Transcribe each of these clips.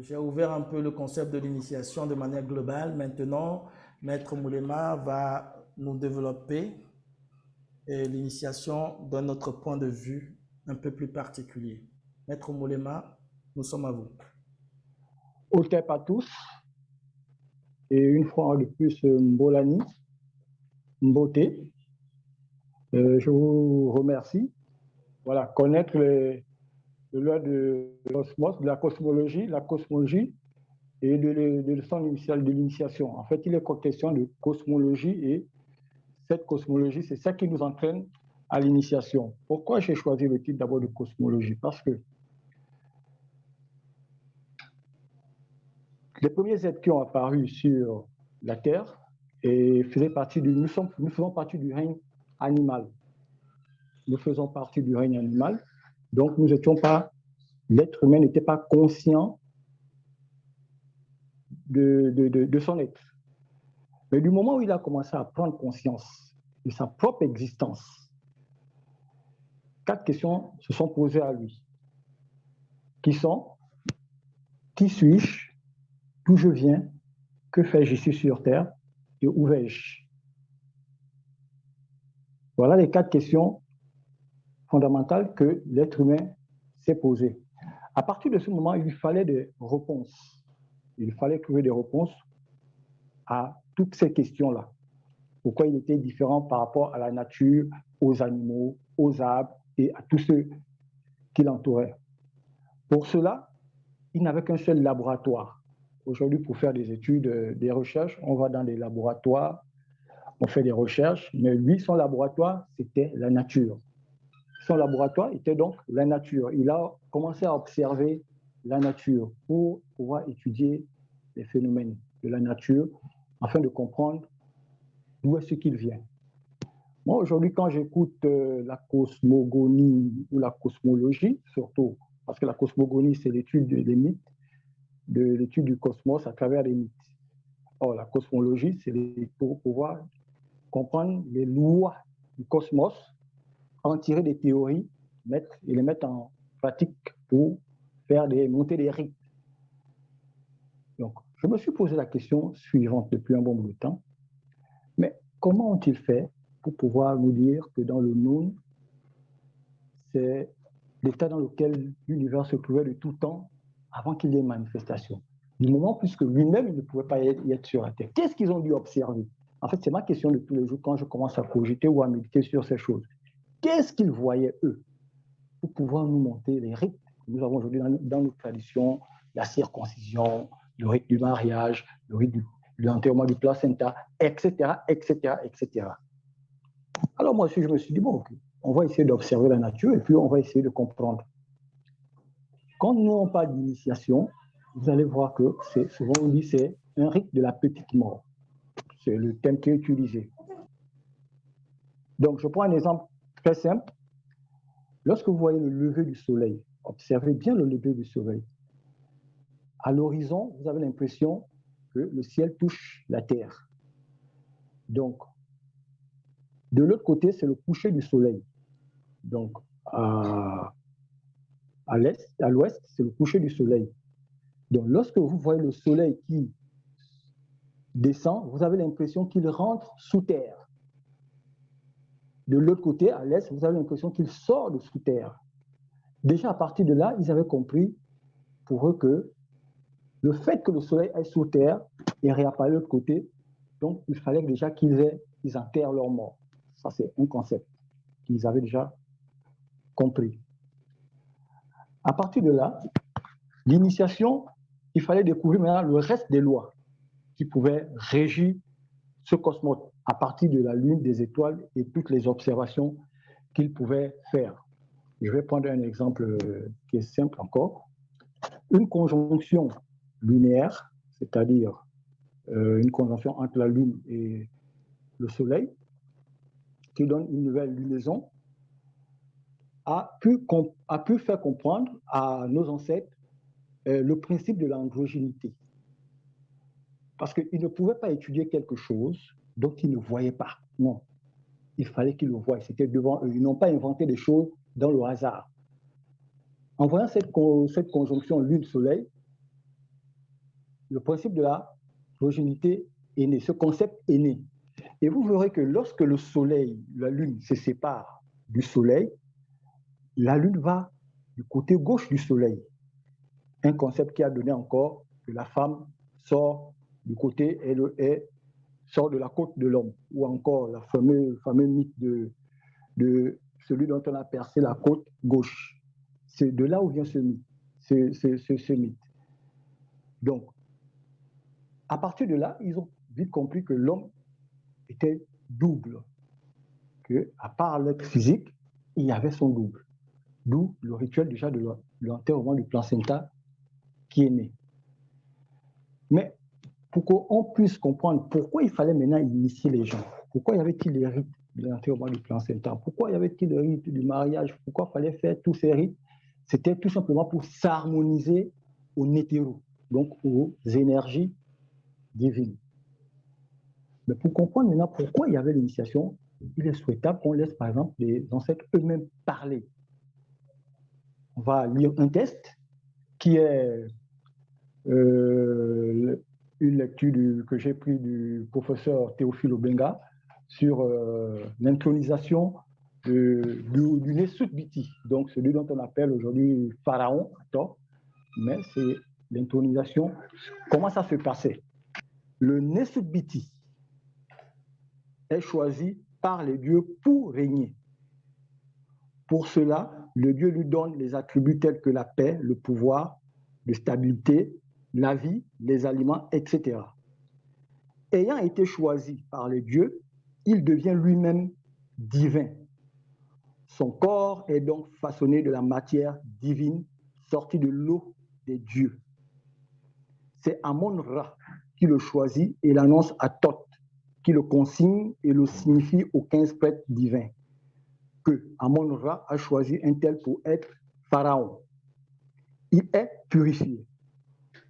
J'ai ouvert un peu le concept de l'initiation de manière globale. Maintenant, Maître Moulema va nous développer l'initiation d'un autre point de vue un peu plus particulier. Maître Moulema, nous sommes à vous. Otep à tous. Et une fois de plus, Mbolani, Mbote. Je vous remercie. Voilà, connaître le loi de l'osmose, de la cosmologie et de son initial de l'initiation. En fait, il est question de cosmologie et cette cosmologie, c'est ça qui nous entraîne à l'initiation. Pourquoi j'ai choisi le titre d'abord de cosmologie? Parce que les premiers êtres qui ont apparu sur la Terre et faisaient partie nous faisons partie du règne animal. Nous faisons partie du règne animal, donc nous n'étions pas, l'être humain n'était pas conscient de son être. Mais du moment où il a commencé à prendre conscience de sa propre existence, 4 questions se sont posées à lui, qui sont: qui suis-je? D'où je viens? Que fais-je ici sur Terre? Et où vais-je? Voilà les 4 questions fondamentales que l'être humain s'est posées. À partir de ce moment, il lui fallait des réponses. Il fallait trouver des réponses à toutes ces questions-là. Pourquoi il était différent par rapport à la nature, aux animaux, aux arbres et à tous ceux qui l'entouraient. Pour cela, il n'avait qu'un seul laboratoire. Aujourd'hui, pour faire des études, des recherches, on va dans des laboratoires, on fait des recherches, mais lui, son laboratoire, c'était la nature. Son laboratoire était donc la nature. Il a commencé à observer la nature pour pouvoir étudier les phénomènes de la nature afin de comprendre d'où est-ce qu'il vient. Moi, aujourd'hui, quand j'écoute la cosmogonie ou la cosmologie, surtout, parce que la cosmogonie, c'est l'étude des mythes, de l'étude du cosmos à travers les mythes. Or, la cosmologie, c'est pour pouvoir comprendre les lois du cosmos, en tirer des théories et les mettre en pratique pour monter des rites. Donc, je me suis posé la question suivante depuis un bon bout de temps. Mais comment ont-ils fait pour pouvoir nous dire que dans le monde, c'est l'état dans lequel l'univers se trouvait de tout temps avant qu'il y ait une manifestation? Du moment, puisque lui-même, il ne pouvait pas y être sur la Terre. Qu'est-ce qu'ils ont dû observer? En fait, c'est ma question de tous les jours quand je commence à cogiter ou à méditer sur ces choses. Qu'est-ce qu'ils voyaient, eux, pour pouvoir nous monter les rites que nous avons aujourd'hui dans nos traditions, la circoncision, le rite du mariage, le rite de l'enterrement du placenta, etc., etc., etc. Alors moi aussi, je me suis dit, bon, okay, on va essayer d'observer la nature et puis on va essayer de comprendre. Quand nous n'avons pas d'initiation, vous allez voir que souvent on dit c'est un rite de la petite mort. C'est le thème qui est utilisé. Donc, je prends un exemple très simple. Lorsque vous voyez le lever du soleil, observez bien le lever du soleil. À l'horizon, vous avez l'impression que le ciel touche la terre. Donc, de l'autre côté, c'est le coucher du soleil. Donc, à l'ouest, c'est le coucher du soleil. Donc, lorsque vous voyez le soleil qui descend, vous avez l'impression qu'il rentre sous terre. De l'autre côté, à l'est, vous avez l'impression qu'il sort de sous terre. Déjà, à partir de là, ils avaient compris pour eux que le fait que le soleil aille sous terre et réapparaisse de l'autre côté, donc il fallait déjà qu'ils enterrent leur mort. Ça, c'est un concept qu'ils avaient déjà compris. À partir de là, l'initiation, il fallait découvrir maintenant le reste des lois qui pouvaient régir ce cosmos à partir de la Lune, des étoiles et toutes les observations qu'ils pouvaient faire. Je vais prendre un exemple qui est simple encore. Une conjonction lunaire, c'est-à-dire une conjonction entre la Lune et le Soleil, qui donne une nouvelle lunaison, a pu faire comprendre à nos ancêtres le principe de l'androgynité. Parce qu'ils ne pouvaient pas étudier quelque chose dont ils ne voyaient pas. Non. Il fallait qu'ils le voient. C'était devant eux. Ils n'ont pas inventé des choses dans le hasard. En voyant cette conjonction Lune-Soleil, le principe de la progénité est né, ce concept est né. Et vous verrez que lorsque le soleil, la lune se séparent du soleil, la lune va du côté gauche du soleil. Un concept qui a donné encore que la femme sort du côté, sort de la côte de l'homme, ou encore le fameux mythe de celui dont on a percé la côte gauche. C'est de là où vient ce mythe. Ce mythe. Donc, à partir de là, ils ont vite compris que l'homme était double, qu'à part l'être physique, il y avait son double. D'où le rituel déjà de l'enterrement du placenta qui est né. Mais pour qu'on puisse comprendre pourquoi il fallait maintenant initier les gens, pourquoi y avait-il les rites de l'enterrement du placenta, pourquoi y avait-il les rites du mariage, pourquoi il fallait faire tous ces rites, c'était tout simplement pour s'harmoniser au nétéro, donc aux énergies divines. Mais pour comprendre maintenant pourquoi il y avait l'initiation, il est souhaitable qu'on laisse par exemple les ancêtres eux-mêmes parler. On va lire un texte qui est une lecture que j'ai prise du professeur Théophile Obenga sur l'intronisation du Nesut-Biti, donc celui dont on appelle aujourd'hui Pharaon, à tort, mais c'est l'intronisation. Comment ça se passait? Le Nesut-Biti est choisi par les dieux pour régner. Pour cela, le dieu lui donne les attributs tels que la paix, le pouvoir, la stabilité, la vie, les aliments, etc. Ayant été choisi par les dieux, il devient lui-même divin. Son corps est donc façonné de la matière divine sortie de l'eau des dieux. C'est Amon-Ra qui le choisit et l'annonce à Thoth, qui le consigne et le signifie aux 15 prêtres divins, que Amon-Ra a choisi un tel pour être pharaon. Il est purifié,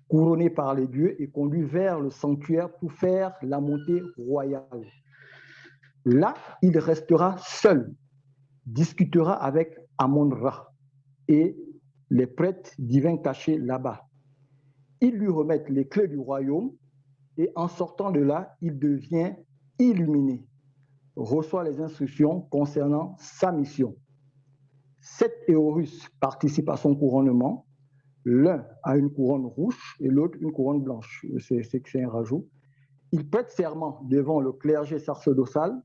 couronné par les dieux et conduit vers le sanctuaire pour faire la montée royale. Là, il restera seul, discutera avec Amon-Ra et les prêtres divins cachés là-bas. Ils lui remettent les clés du royaume et en sortant de là, il devient illuminé, reçoit les instructions concernant sa mission. 7 Éorus participent à son couronnement. L'un a une couronne rouge et l'autre une couronne blanche. C'est un rajout. Il prête serment devant le clergé sacerdotal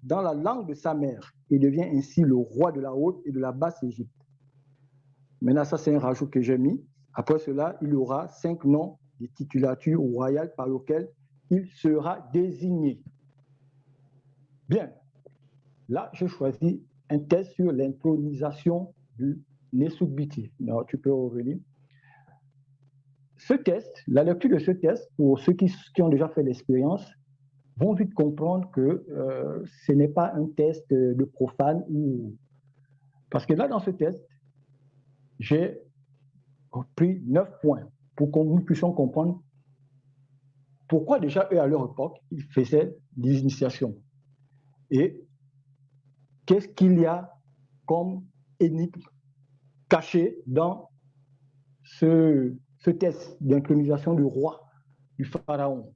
dans la langue de sa mère et devient ainsi le roi de la Haute et de la Basse Égypte. Maintenant, ça c'est un rajout que j'ai mis. Après cela, il y aura 5 noms de titulatures royales par lesquelles il sera désigné. Bien, là, j'ai choisi un test sur l'intronisation du Nesut-Biti. Non, tu peux revenir. Ce test, la lecture de ce test, pour ceux qui ont déjà fait l'expérience, vont vite comprendre que ce n'est pas un test de profane. Parce que là, dans ce test, j'ai pris 9 points pour que nous puissions comprendre pourquoi déjà eux, à leur époque, ils faisaient des initiations. Et qu'est-ce qu'il y a comme énigme cachée dans ce test d'intronisation du roi, du pharaon.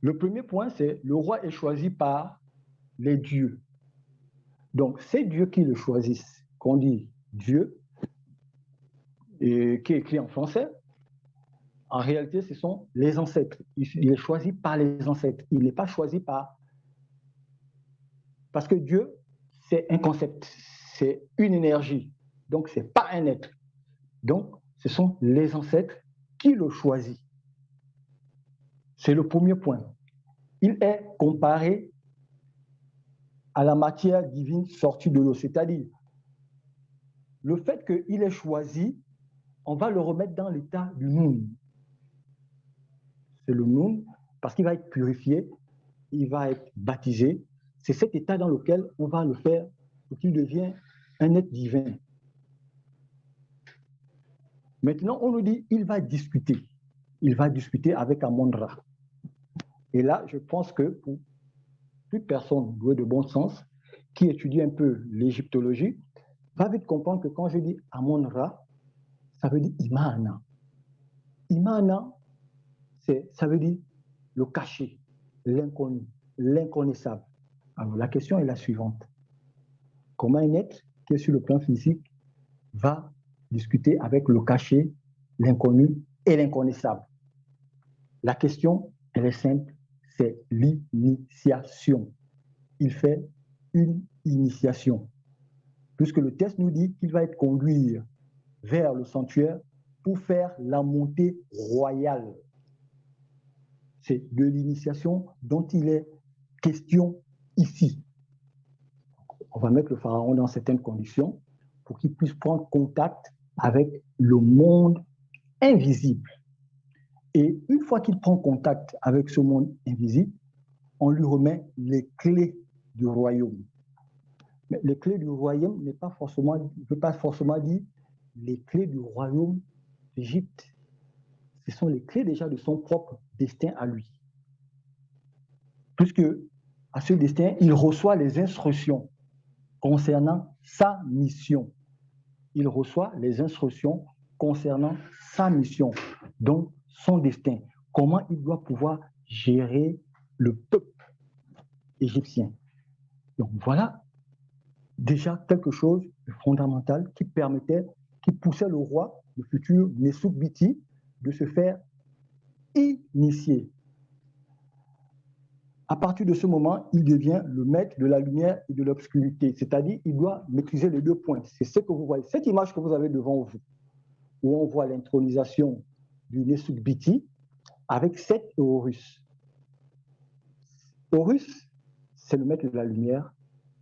Le premier point, c'est le roi est choisi par les dieux. Donc, ces dieux qui le choisissent, qu'on dit Dieu, et qui est écrit en français, en réalité, ce sont les ancêtres. Il est choisi par les ancêtres. Il n'est pas choisi par... Parce que Dieu, c'est un concept, c'est une énergie. Donc, ce n'est pas un être. Donc, ce sont les ancêtres qui le choisissent. C'est le premier point. Il est comparé à la matière divine sortie de l'eau, c'est-à-dire le fait qu'il est choisi, on va le remettre dans l'état du Noun. C'est le Noun parce qu'il va être purifié, il va être baptisé. C'est cet état dans lequel on va le faire pour qu'il devienne un être divin. Maintenant, on nous dit il va discuter. Il va discuter avec Amon-Ra. Et là, je pense que pour toute personne douée de bon sens qui étudie un peu l'égyptologie, va vite comprendre que quand je dis Amon-Ra, ça veut dire imana. Imana, ça veut dire le caché, l'inconnu, l'inconnaissable. Alors, la question est la suivante. Comment un être qui est sur le plan physique va discuter avec le caché, l'inconnu et l'inconnaissable? La question, elle est simple, c'est l'initiation. Il fait une initiation. Puisque le texte nous dit qu'il va être conduit vers le sanctuaire pour faire la montée royale. C'est de l'initiation dont il est question ici. On va mettre le pharaon dans certaines conditions pour qu'il puisse prendre contact avec le monde invisible. Et une fois qu'il prend contact avec ce monde invisible, on lui remet les clés du royaume. Mais les clés du royaume ne veut pas forcément dire les clés du royaume d'Égypte. Ce sont les clés déjà de son propre destin à lui. Puisque à ce destin, il reçoit les instructions concernant sa mission. Il reçoit les instructions concernant sa mission, donc son destin. Comment il doit pouvoir gérer le peuple égyptien. Donc voilà déjà quelque chose de fondamental qui poussait le roi, le futur Nessouk-Biti, de se faire initier. À partir de ce moment, il devient le maître de la lumière et de l'obscurité, c'est-à-dire il doit maîtriser les deux points. C'est ce que vous voyez, cette image que vous avez devant vous, où on voit l'intronisation du Nessouk-Biti avec 7 Horus. Horus, c'est le maître de la lumière,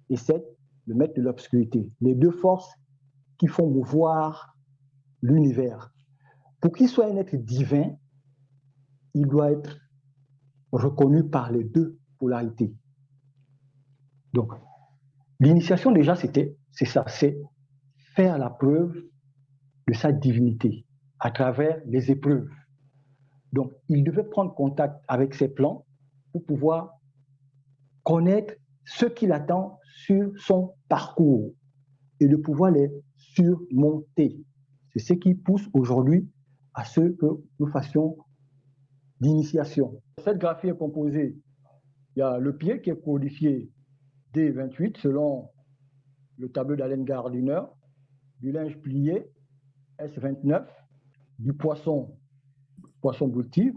et 7, le maître de l'obscurité. Les deux forces qui font mouvoir l'univers. Pour qu'il soit un être divin, il doit être reconnu par les deux polarités. Donc, l'initiation déjà, c'est ça, c'est faire la preuve de sa divinité à travers les épreuves. Donc, il devait prendre contact avec ses plans pour pouvoir connaître ce qu'il attend sur son parcours et de pouvoir les surmonter. C'est ce qui pousse aujourd'hui à ce que nous fassions d'initiation. Cette graphie est composée, il y a le pied qui est codifié D28 selon le tableau d'Allen Gardiner, du linge plié S29, du poisson bulti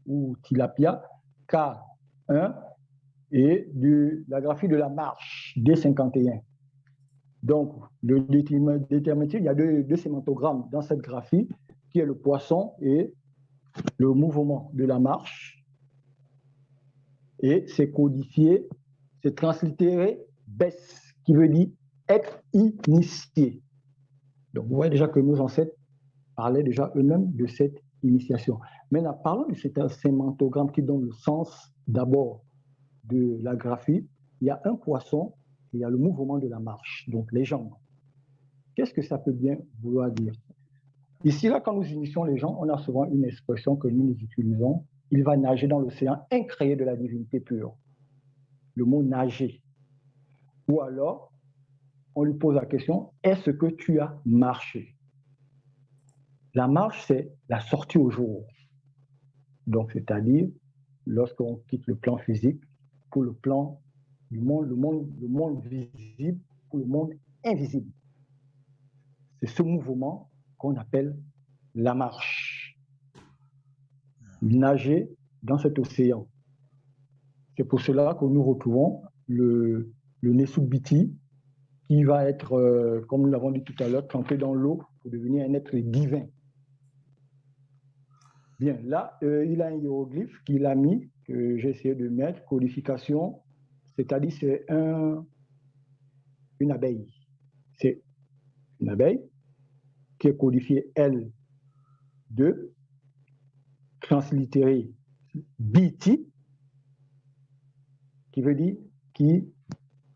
ou tilapia K1 et de la graphie de la marche D51. Donc, le déterminatif, il y a deux sémantogrammes dans cette graphie, qui est le poisson et le mouvement de la marche. Et c'est codifié, c'est translittéré BES, qui veut dire être initié. Donc, vous voyez déjà que nos ancêtres parlaient déjà eux-mêmes de cette initiation. Maintenant, parlons de cet sémantogramme qui donne le sens d'abord de la graphie. Il y a un poisson et il y a le mouvement de la marche, donc les jambes. Qu'est-ce que ça peut bien vouloir dire? Ici, là, quand nous initions les gens, on a souvent une expression que nous utilisons. Il va nager dans l'océan incréé de la divinité pure. Le mot nager. Ou alors, on lui pose la question, est-ce que tu as marché? La marche, c'est la sortie au jour. Donc, c'est-à-dire, lorsqu'on quitte le plan physique pour le plan du monde, le monde visible pour le monde invisible. C'est ce mouvement qu'on appelle la marche. Nager dans cet océan. C'est pour cela que nous retrouvons le Nessouk-Biti qui va être, comme nous l'avons dit tout à l'heure, trempé dans l'eau pour devenir un être divin. Bien, là, il a un hiéroglyphe qu'il a mis, que j'ai essayé de mettre, codification, c'est-à-dire c'est une abeille. C'est une abeille qui est codifiée L2, translittérée BT, qui veut dire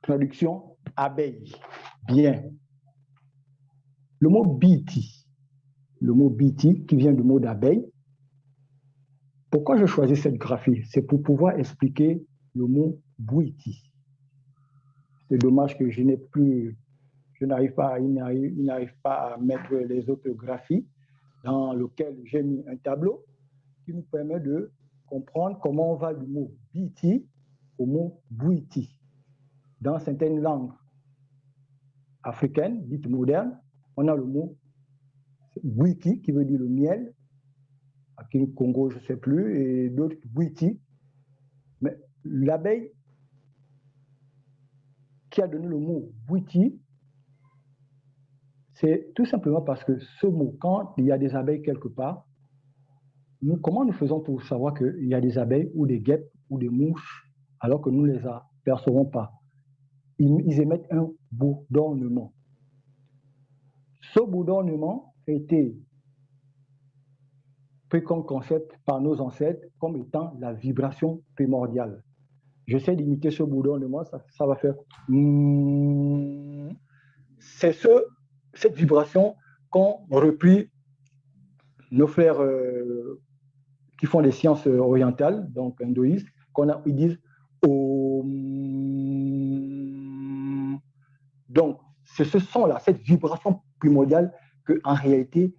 traduction abeille. Bien. Le mot BT qui vient du mot d'abeille, pourquoi je choisis cette graphie? C'est pour pouvoir expliquer le mot Bouiti. C'est dommage que je n'ai il n'arrive pas à mettre les orthographies dans lequel j'ai mis un tableau qui nous permet de comprendre comment on va du mot biti au mot bouiti. Dans certaines langues africaines, dites modernes, on a le mot bouiti qui veut dire le miel, aquí au Congo, je ne sais plus, et d'autres bouiti. Mais l'abeille qui a donné le mot bouiti, c'est tout simplement parce que ce mot, quand il y a des abeilles quelque part, comment nous faisons pour savoir qu'il y a des abeilles ou des guêpes ou des mouches alors que nous ne les apercevons pas? Ils émettent un bourdonnement. Ce bourdonnement a été pris comme concept par nos ancêtres comme étant la vibration primordiale. J'essaie d'imiter ce bourdonnement, ça va faire... C'est cette vibration qu'ont repris nos frères qui font les sciences orientales, donc hindouistes, ils disent Om. Donc, c'est ce son-là, cette vibration primordiale qu'en réalité,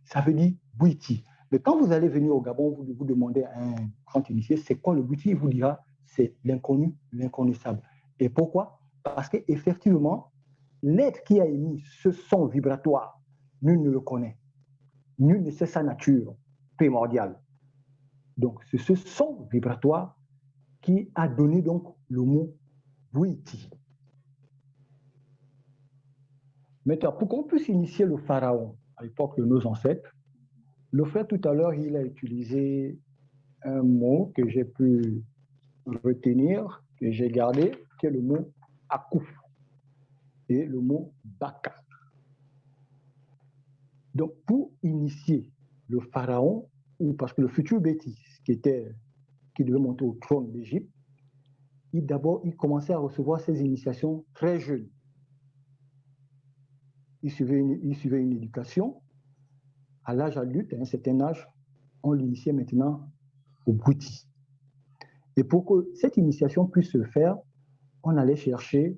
ça veut dire bouiti. Mais quand vous allez venir au Gabon, vous demandez à un grand initié, c'est quoi le bouiti? Il vous dira, c'est l'inconnu, l'inconnaissable. Et pourquoi? Parce qu'effectivement, l'être qui a émis ce son vibratoire, nul ne le connaît. Nul ne sait sa nature primordiale. Donc, c'est ce son vibratoire qui a donné donc le mot bouiti. Maintenant, pour qu'on puisse initier le pharaon à l'époque de nos ancêtres, le frère tout à l'heure, il a utilisé un mot que j'ai pu retenir, que j'ai gardé, qui est le mot akouf et le mot baka. Donc, pour initier le pharaon, ou parce que le futur Bétis, qui devait monter au trône d'Égypte, d'abord, il commençait à recevoir ses initiations très jeune. Il suivait une éducation. À l'âge adulte, à un certain âge, on l'initiait maintenant au bouiti. Et pour que cette initiation puisse se faire, on allait chercher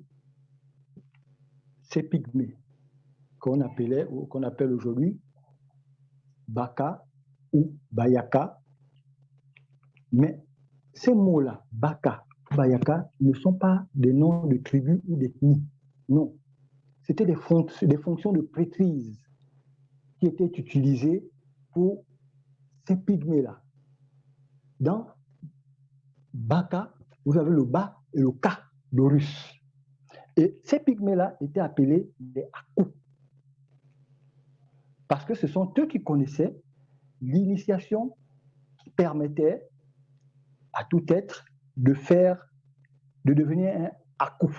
ces pygmées qu'on appelle aujourd'hui Baka ou Bayaka. Mais ces mots-là, Baka, Bayaka, ne sont pas des noms de tribus ou d'ethnies. Non. C'était des fonctions de prêtrise qui étaient utilisées pour ces pygmées-là. Dans Baka, vous avez le Ba et le Ka d'Horus. Et ces pygmées-là étaient appelés des Akou. Parce que ce sont eux qui connaissaient l'initiation qui permettait à tout être de devenir un Akou.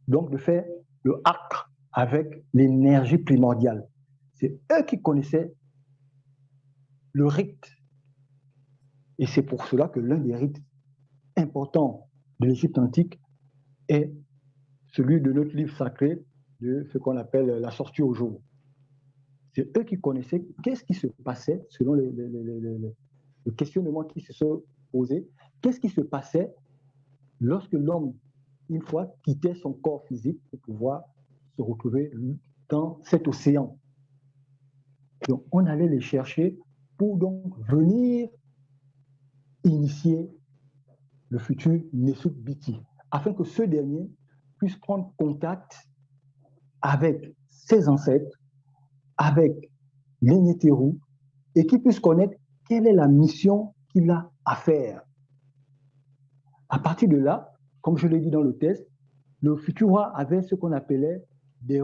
Donc de faire le Ak avec l'énergie primordiale. C'est eux qui connaissaient le rite. Et c'est pour cela que l'un des rites importants de l'Égypte antique est celui de notre livre sacré, de ce qu'on appelle la sortie au jour. C'est eux qui connaissaient qu'est-ce qui se passait selon le questionnement qui se sont posés. Qu'est-ce qui se passait lorsque l'homme, une fois, quittait son corps physique pour pouvoir se retrouver dans cet océan. Donc, on allait les chercher pour donc venir initier le futur Nesut Biti, afin que ce dernier puisse prendre contact avec ses ancêtres, avec les Nétérous, et qu'il puisse connaître quelle est la mission qu'il a à faire. À partir de là, comme je l'ai dit dans le test, le futur roi avait ce qu'on appelait des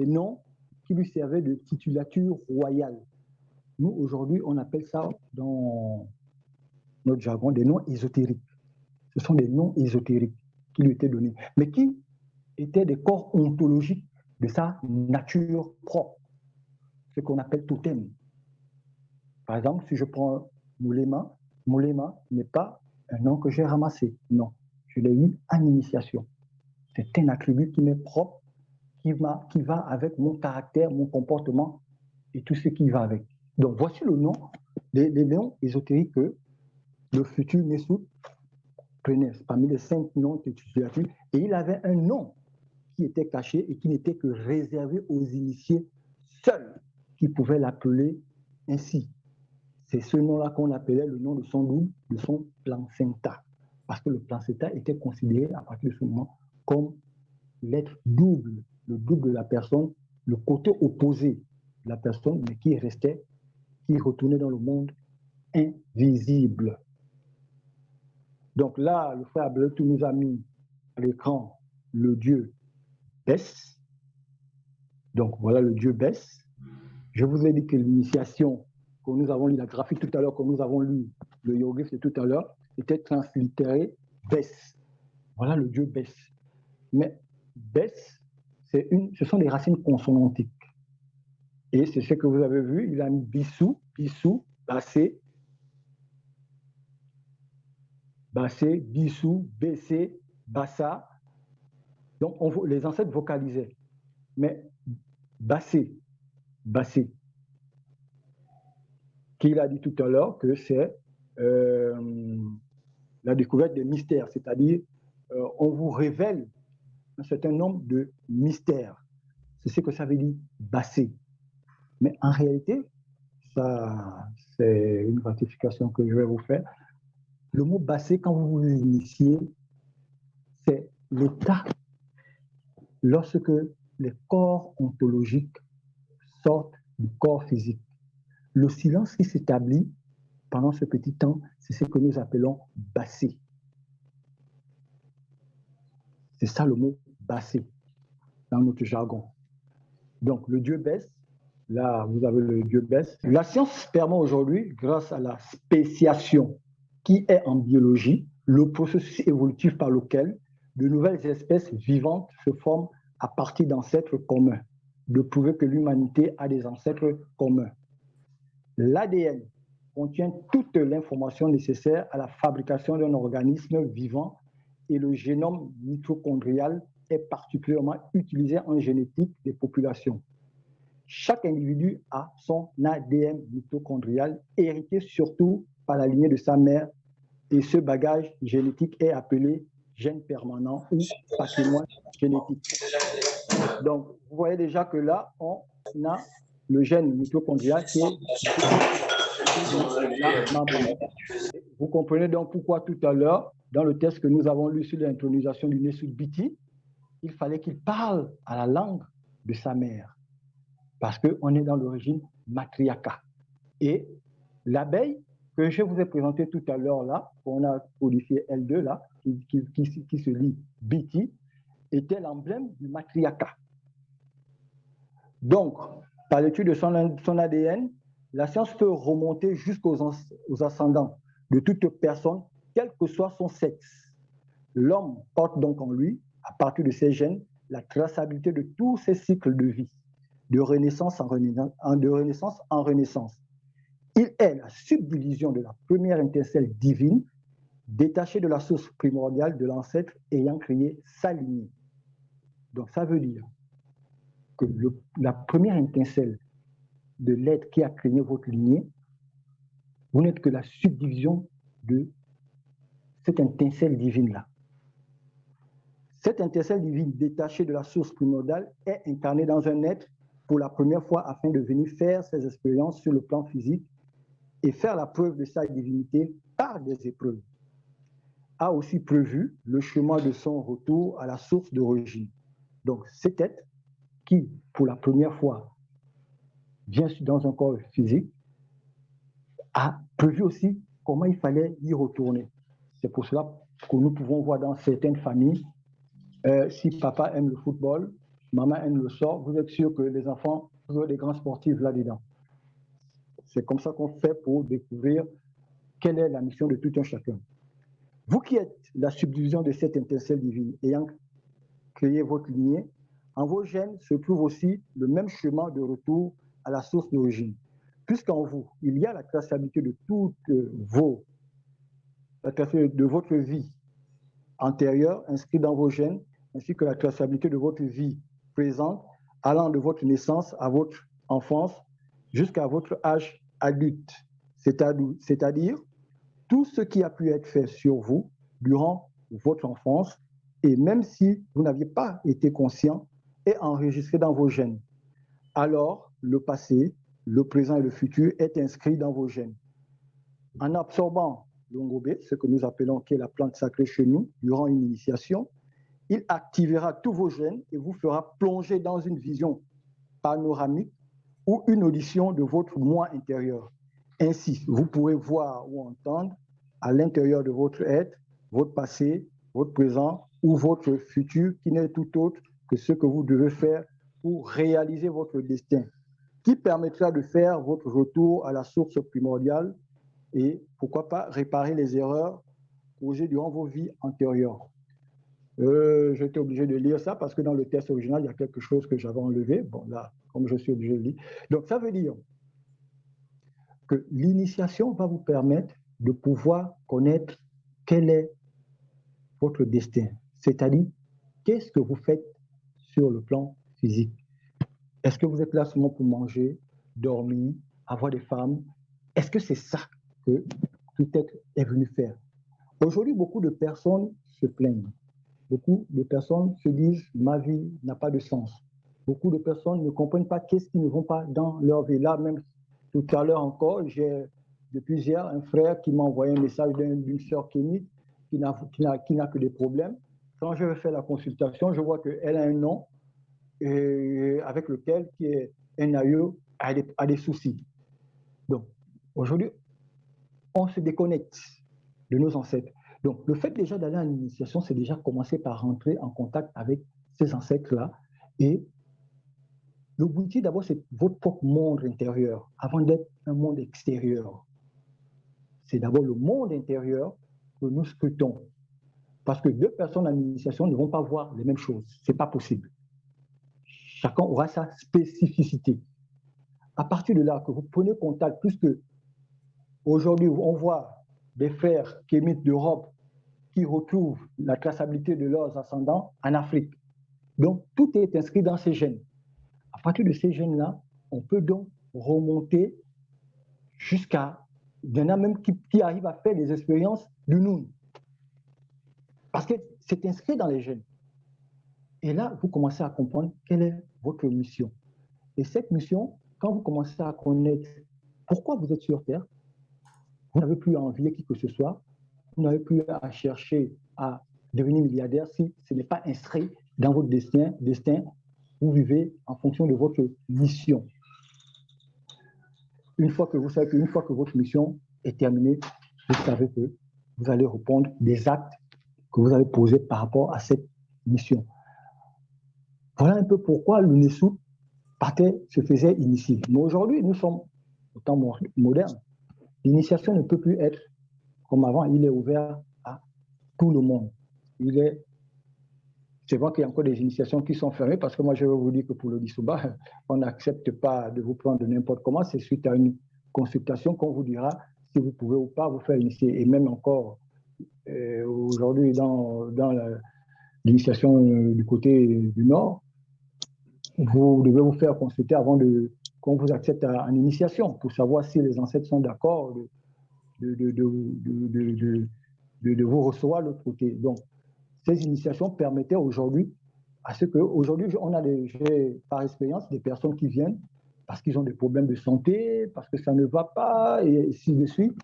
noms qui lui servaient de titulature royale. Nous, aujourd'hui, on appelle ça dans notre jargon des noms ésotériques. Ce sont des noms ésotériques qui lui étaient donnés, mais qui étaient des corps ontologiques de sa nature propre, ce qu'on appelle totem. Par exemple, si je prends Moulema, Moulema n'est pas un nom que j'ai ramassé, non, je l'ai eu en initiation. C'est un attribut qui m'est propre, qui va avec mon caractère, mon comportement et tout ce qui va avec. Donc, voici le nom, les noms ésotériques que le futur Nesut prenait parmi les 5 noms de titulature. Et il avait un nom qui était caché et qui n'était que réservé aux initiés seuls qui pouvaient l'appeler ainsi. C'est ce nom-là qu'on appelait le nom de son double, de son placenta. Parce que le placenta était considéré à partir de ce moment comme l'être double, le double de la personne, le côté opposé de la personne, mais qui restait, qui retournait dans le monde invisible. Donc là, le frère Abletou nous a mis à l'écran le dieu Bès. Donc voilà le dieu Bès. Je vous ai dit que l'initiation que nous avons lu, la graphique tout à l'heure, que nous avons lu, le hiéroglyphe de tout à l'heure, était translittéré Bès. Voilà le dieu Bès. Mais Bès, ce sont des racines consonantiques. Et c'est ce que vous avez vu, il a mis Bissou, Bissou, Bassé, Bassé, Bissou, Bessé, Bassa. Donc les ancêtres vocalisaient. Mais Bassé, Bassé, qu'il a dit tout à l'heure que c'est la découverte des mystères, c'est-à-dire on vous révèle un certain nombre de mystères. C'est ce que ça veut dire Bassé. Mais en réalité, ça, c'est une ratification que je vais vous faire. Le mot Bassé, quand vous vous initiez, c'est l'état lorsque les corps ontologiques sortent du corps physique. Le silence qui s'établit pendant ce petit temps, c'est ce que nous appelons Bassé. C'est ça le mot Bassé dans notre jargon. Donc le dieu Bès, là vous avez le dieu Bès. La science permet aujourd'hui, grâce à la spéciation qui est en biologie, le processus évolutif par lequel de nouvelles espèces vivantes se forment à partir d'ancêtres communs, de prouver que l'humanité a des ancêtres communs. L'ADN contient toute l'information nécessaire à la fabrication d'un organisme vivant et le génome mitochondrial est particulièrement utilisé en génétique des populations. Chaque individu a son ADN mitochondrial hérité surtout par la lignée de sa mère et ce bagage génétique est appelé gène permanent ou patrimoine génétique. Donc, vous voyez déjà que là, on a le gène mitochondrial qui est la maman. Vous comprenez donc pourquoi tout à l'heure, dans le texte que nous avons lu sur l'intronisation du Nesut Biti, il fallait qu'il parle à la langue de sa mère, parce qu'on est dans l'origine matriarcat. Et l'abeille que je vous ai présenté tout à l'heure là, qu'on a codifié L2 là, qui se lit Biti, était l'emblème du matriarcat. Donc, par l'étude de son ADN, la science peut remonter jusqu'aux ascendants de toute personne, quel que soit son sexe. L'homme porte donc en lui, à partir de ses gènes, la traçabilité de tous ses cycles de vie, de renaissance en renaissance. Il est la subdivision de la première étincelle divine, détachée de la source primordiale de l'ancêtre ayant créé sa lignée. Donc ça veut dire que la première étincelle de l'être qui a créé votre lignée, vous n'êtes que la subdivision de cette étincelle divine-là. Cette étincelle divine détachée de la source primordiale est incarnée dans un être pour la première fois afin de venir faire ses expériences sur le plan physique et faire la preuve de sa divinité par des épreuves. A aussi prévu le chemin de son retour à la source d'origine. Donc cet être qui, pour la première fois, vient dans un corps physique, a prévu aussi comment il fallait y retourner. C'est pour cela que nous pouvons voir dans certaines familles, si papa aime le football, maman aime le sport, vous êtes sûr que les enfants sont des grands sportifs là-dedans. C'est comme ça qu'on fait pour découvrir quelle est la mission de tout un chacun. Vous qui êtes la subdivision de cette étincelle divine, ayant créé votre lignée, en vos gènes se trouve aussi le même chemin de retour à la source d'origine. Puisqu'en vous, il y a la traçabilité de votre vie antérieure inscrite dans vos gènes, ainsi que la traçabilité de votre vie présente, allant de votre naissance à votre enfance jusqu'à votre âge adulte, c'est-à-dire tout ce qui a pu être fait sur vous durant votre enfance et même si vous n'aviez pas été conscient, est enregistré dans vos gènes. Alors, le passé, le présent et le futur est inscrit dans vos gènes. En absorbant l'ongobé, ce que nous appelons qui est la plante sacrée chez nous, durant une initiation, il activera tous vos gènes et vous fera plonger dans une vision panoramique ou une audition de votre moi intérieur. Ainsi, vous pourrez voir ou entendre à l'intérieur de votre être, votre passé, votre présent ou votre futur qui n'est tout autre que ce que vous devez faire pour réaliser votre destin, qui permettra de faire votre retour à la source primordiale et pourquoi pas réparer les erreurs causées durant vos vies antérieures. J'étais obligé de lire ça parce que dans le texte original, il y a quelque chose que j'avais enlevé. Bon, là, comme je suis obligé de lire. Donc, ça veut dire que l'initiation va vous permettre de pouvoir connaître quel est votre destin. C'est-à-dire, qu'est-ce que vous faites sur le plan physique? Est-ce que vous êtes là seulement pour manger, dormir, avoir des femmes? Est-ce que c'est ça que tout être est venu faire? Aujourd'hui, beaucoup de personnes se plaignent. Beaucoup de personnes se disent « ma vie n'a pas de sens ». Beaucoup de personnes ne comprennent pas qu'est-ce qui ne vont pas dans leur vie. Là, même tout à l'heure encore, j'ai depuis hier un frère qui m'a envoyé un message d'une sœur kémite qui n'a que des problèmes. Quand je vais faire la consultation, je vois qu'elle a un nom avec lequel qui est un aïeux a des soucis. Donc, aujourd'hui, on se déconnecte de nos ancêtres. Donc, le fait déjà d'aller en initiation, c'est déjà commencer par rentrer en contact avec ces ancêtres-là. Et l'objectif, d'abord, c'est votre propre monde intérieur, avant d'être un monde extérieur. C'est d'abord le monde intérieur que nous scrutons. Parce que deux personnes en initiation ne vont pas voir les mêmes choses. Ce n'est pas possible. Chacun aura sa spécificité. À partir de là, que vous prenez contact, puisque aujourd'hui, on voit des frères kémites d'Europe qui retrouvent la traçabilité de leurs ascendants en Afrique. Donc, tout est inscrit dans ces gènes. À partir de ces gènes-là, on peut donc remonter jusqu'à... Il y en a même qui arrivent à faire des expériences du Noun. Parce que c'est inscrit dans les gènes. Et là, vous commencez à comprendre quelle est votre mission. Et cette mission, quand vous commencez à connaître pourquoi vous êtes sur Terre, vous n'avez plus à envier qui que ce soit, vous n'avez plus à chercher à devenir milliardaire si ce n'est pas inscrit dans votre destin. Vous vivez en fonction de votre mission. Une fois que vous savez qu'une fois que votre mission est terminée, vous savez que vous allez répondre des actes que vous avez posés par rapport à cette mission. Voilà un peu pourquoi l'UNESUT se faisait initier. Mais aujourd'hui, nous sommes au temps moderne. L'initiation ne peut plus être comme avant, il est ouvert à tout le monde. C'est vrai qu'il y a encore des initiations qui sont fermées parce que moi, je vais vous dire que pour le Dissouba, on n'accepte pas de vous prendre n'importe comment. C'est suite à une consultation qu'on vous dira si vous pouvez ou pas vous faire initier. Et même encore aujourd'hui, dans l'initiation du côté du Nord, vous devez vous faire consulter avant qu'on vous accepte en initiation pour savoir si les ancêtres sont d'accord de vous recevoir de l'autre côté. Donc, ces initiations permettaient aujourd'hui à ce qu'aujourd'hui, on a par expérience des personnes qui viennent parce qu'ils ont des problèmes de santé, parce que ça ne va pas, et ainsi de suite.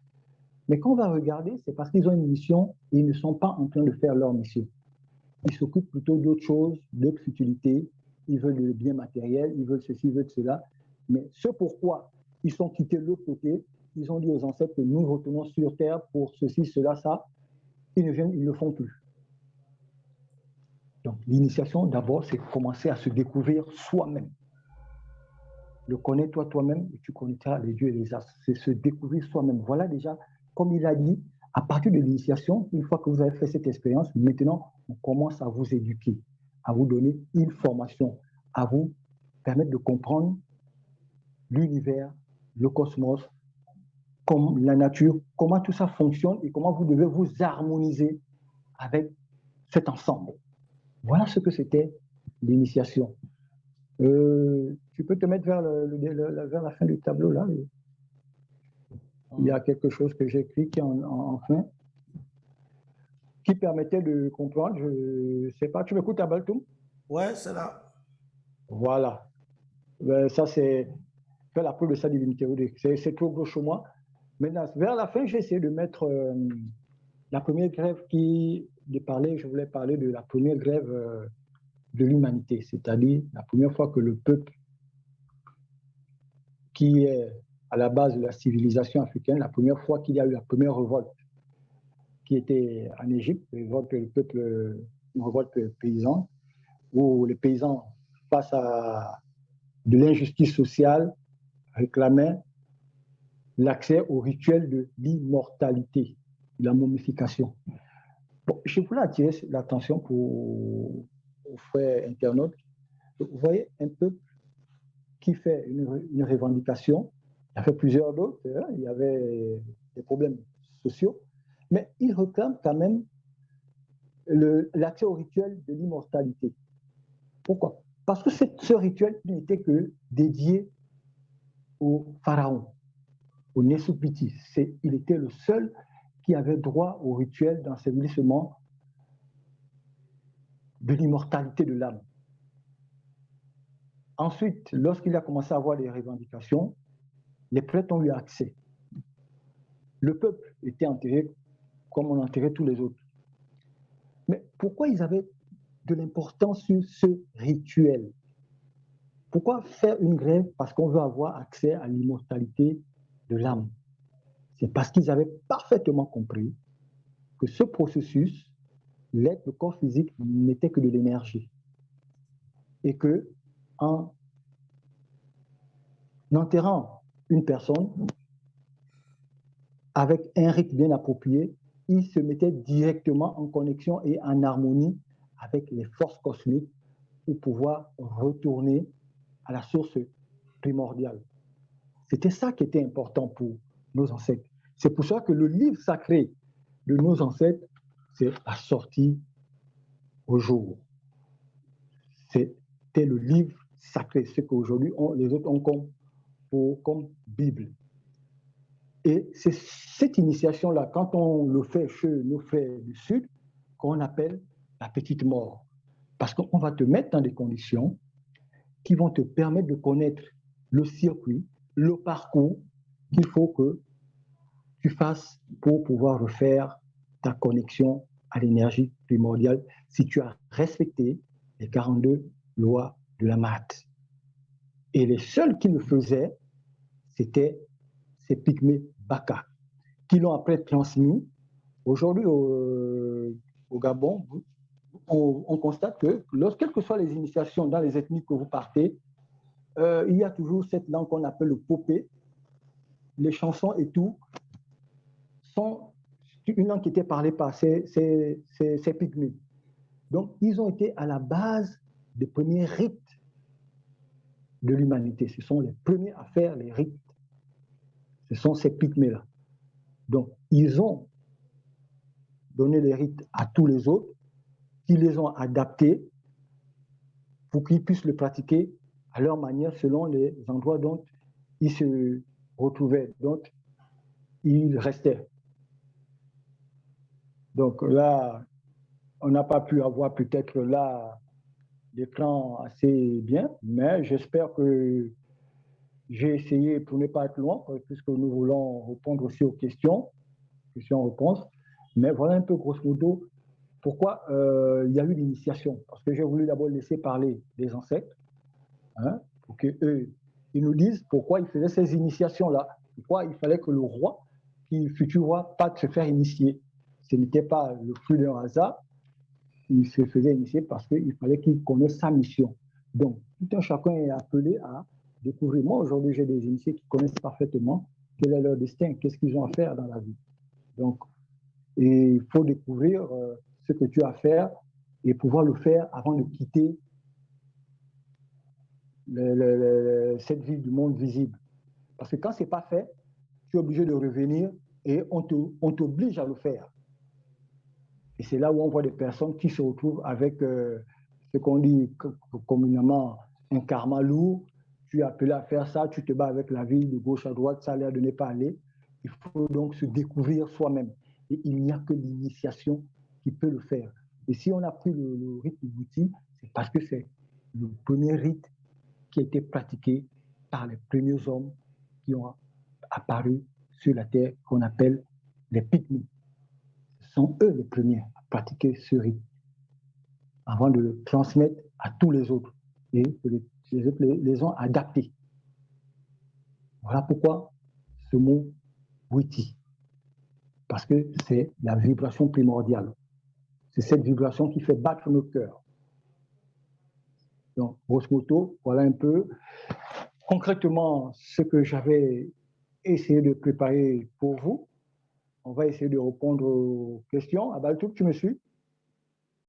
Mais quand on va regarder, c'est parce qu'ils ont une mission et ils ne sont pas en train de faire leur mission. Ils s'occupent plutôt d'autres choses, d'autres futilités. Ils veulent le bien matériel, ils veulent ceci, ils veulent cela. Mais ce pourquoi ils sont quittés de l'autre côté, ils ont dit aux ancêtres que nous retournons sur Terre pour ceci, cela, ça. Ils ne le font plus. Donc, l'initiation, d'abord, c'est commencer à se découvrir soi-même. Le connais-toi toi-même et tu connaîtras les dieux et les astres. C'est se découvrir soi-même. Voilà déjà, comme il a dit, à partir de l'initiation, une fois que vous avez fait cette expérience, maintenant, on commence à vous éduquer, à vous donner une formation, à vous permettre de comprendre l'univers, le cosmos, comme la nature, comment tout ça fonctionne et comment vous devez vous harmoniser avec cet ensemble. Voilà ce que c'était l'initiation. Tu peux te mettre vers la fin du tableau, là. Il y a quelque chose que j'ai écrit qui est en fin. qui permettait de comprendre. Je ne sais pas, tu m'écoutes, Abaltoum? Ouais, c'est là. Voilà. Ça, c'est faire la preuve de sa divinité. C'est trop gros chez moi. Maintenant, vers la fin, j'ai essayé de mettre la première grève je voulais parler de la première grève de l'humanité, c'est-à-dire la première fois que le peuple qui est à la base de la civilisation africaine, la première fois qu'il y a eu la première révolte qui était en Égypte, une révolte paysanne, où les paysans, face à de l'injustice sociale, réclamaient l'accès au rituel de l'immortalité, de la momification. Bon, je voulais attirer l'attention aux frères internautes. Vous voyez un peuple qui fait une revendication. Il y avait plusieurs d'autres. Hein. Il y avait des problèmes sociaux. Mais il réclame quand même l'accès au rituel de l'immortalité. Pourquoi? Parce que ce rituel n'était que dédié au pharaon, au Nesupiti. Il était le seul qui avait droit au rituel d'ensevelissement de l'immortalité de l'âme. Ensuite, lorsqu'il a commencé à avoir des revendications, les prêtres ont eu accès. Le peuple était enterré comme on enterrait tous les autres. Mais pourquoi ils avaient de l'importance sur ce rituel? Pourquoi faire une grève? Parce qu'on veut avoir accès à l'immortalité de l'âme. C'est parce qu'ils avaient parfaitement compris que ce processus, le corps physique, n'était que de l'énergie. Et que en enterrant une personne avec un rite bien approprié, il se mettait directement en connexion et en harmonie avec les forces cosmiques pour pouvoir retourner à la source primordiale. C'était ça qui était important pour nos ancêtres. C'est pour ça que le livre sacré de nos ancêtres, c'est la sortie au jour. C'était le livre sacré, ce qu'aujourd'hui les autres ont comme Bible. Et c'est cette initiation-là, quand on le fait chez nos frères du Sud, qu'on appelle la petite mort. Parce qu'on va te mettre dans des conditions qui vont te permettre de connaître le circuit, le parcours qu'il faut que tu fasses pour pouvoir refaire ta connexion à l'énergie primordiale si tu as respecté les 42 lois de la maths. Et les seuls qui le faisaient, c'était ces pygmées Baka, qui l'ont après transmis. Aujourd'hui, au Gabon, on constate que, quelles que soient les initiations dans les ethnies que vous partez, il y a toujours cette langue qu'on appelle le popé. Les chansons et tout sont une langue qui était parlée par ces pygmées. Donc, ils ont été à la base des premiers rites de l'humanité. Ce sont les premiers à faire les rites. Ce sont ces pygmées-là. Donc, ils ont donné les rites à tous les autres, qui les ont adaptés pour qu'ils puissent le pratiquer à leur manière, selon les endroits dont ils se retrouvaient, dont ils restaient. Donc là, on n'a pas pu avoir peut-être là l'écran assez bien, mais j'espère que j'ai essayé, pour ne pas être long, puisque nous voulons répondre aussi aux questions-réponses. Mais voilà un peu grosso modo pourquoi il y a eu l'initiation. Parce que j'ai voulu d'abord laisser parler les ancêtres, hein, pour qu'eux, ils nous disent pourquoi ils faisaient ces initiations-là. Pourquoi il fallait que le roi, qui futur roi, pas de se faire initier. Ce n'était pas le fruit d'un hasard. Il se faisait initier parce qu'il fallait qu'il connaisse sa mission. Donc, tout un chacun est appelé à découvrir. Moi, aujourd'hui, j'ai des initiés qui connaissent parfaitement quel est leur destin, qu'est-ce qu'ils ont à faire dans la vie. Donc, il faut découvrir ce que tu as à faire et pouvoir le faire avant de quitter cette vie du monde visible. Parce que quand ce n'est pas fait, tu es obligé de revenir et on t'oblige à le faire. Et c'est là où on voit des personnes qui se retrouvent avec ce qu'on dit communément un karma lourd. Tu es appelé à faire ça, tu te bats avec la vie de gauche à droite, ça a l'air de ne pas aller. Il faut donc se découvrir soi-même. Et il n'y a que l'initiation qui peut le faire. Et si on a pris le rite Ubuntu, c'est parce que c'est le premier rite qui a été pratiqué par les premiers hommes qui ont apparu sur la Terre, qu'on appelle les Pygmées. Ce sont eux les premiers à pratiquer ce rite, avant de le transmettre à tous les autres. Et les autres les ont adaptés. Voilà pourquoi ce mot Witi, parce que c'est la vibration primordiale. C'est cette vibration qui fait battre nos cœurs. Donc, grosso modo, voilà un peu concrètement ce que j'avais essayé de préparer pour vous. On va essayer de répondre aux questions. Abaltou, tu me suis?